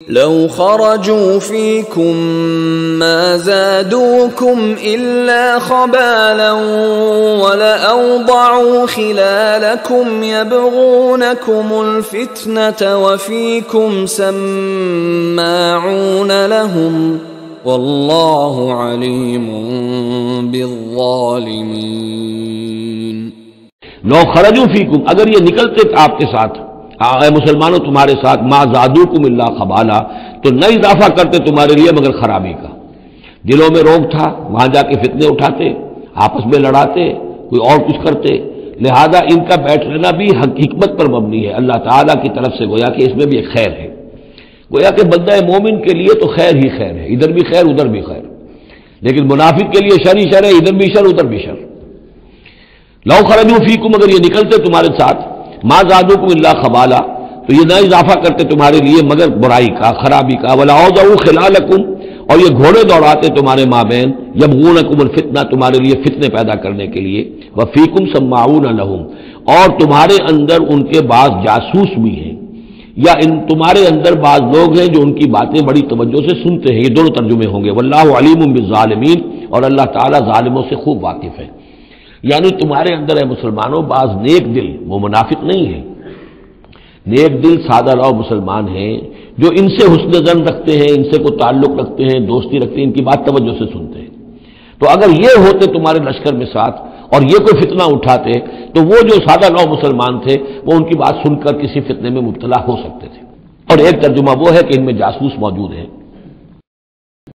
لو خرجوا فيكم ما زادوكم إلا خبالا ولأوضعوا خلالكم يبغونكم الفتنة وفيكم سماعون لهم والله عليم بالظالمين. لو خرجوا فیکم، اگر یہ نکلتے آپ کے ساتھ، اے مسلمانوں تمہارے ساتھ، ما زادوکم الا خبالا، تو نہ اضافہ کرتے تمہارے لیے مگر خرابی کا. دلوں میں روگ تھا، وہاں جا کے فتنے اٹھاتے، آپس میں لڑاتے، کوئی اور کچھ کرتے. لہذا ان کا بیٹھنا بھی حکمت پر مبنی ہے، اللہ تعالیٰ کی طرف سے، گویا کہ اس میں بھی ایک خیر ہے. گویا کہ بندہ مومن کے لیے تو خیر ہی خیر ہے، ادھر بھی خیر ادھر بھی خیر. لیکن منافق کے لیے شر ہی شر ہے، ادھر بھی شر ادھر بھی شر. لو خرجوا فیکم، اگر یہ نکلتے تمہارے ساتھ، ما زادوکم الا خبالا، تو یہ نہ اضافہ کرتے تمہارے لیے مگر برائی کا، خرابی کا. ولا اوضعوا خلالکم، اور یہ گھوڑے دوڑاتے تمہارے مابین، یبغونکم الفتنہ، تمہارے لیے فتنے پیدا کرنے کے لیے. وفیکم سماعون لہم، اور تمہارے اندر ان کے بعض جاسوس بھی ہیں، یا تمہارے اندر بعض لوگ ہیں جو ان کی باتیں بڑی توجہ سے سنتے ہیں. یہ دونوں ترجمے ہوں گے. واللہ علیم بالظالمین، اور اللہ تعالیٰ ظالموں سے خوب واقف ہے. یعنی تمہارے اندر ہے مسلمانوں بعض نیک دل، وہ منافق نہیں ہیں، نیک دل سادہ رو مسلمان ہیں جو ان سے حسن ظن رکھتے ہیں، ان سے کوئی تعلق رکھتے ہیں، دوستی رکھتے ہیں، ان کی بات توجہ سے سنتے ہیں. تو اگر یہ ہوتے تمہارے لشکر میں ساتھ اور یہ کوئی فتنہ اٹھاتے تو وہ جو سادہ رو مسلمان تھے وہ ان کی بات سن کر کسی فتنے میں مبتلا ہو سکتے تھے. اور ایک ترجمہ وہ ہے کہ ان میں جاسوس موجود ہیں.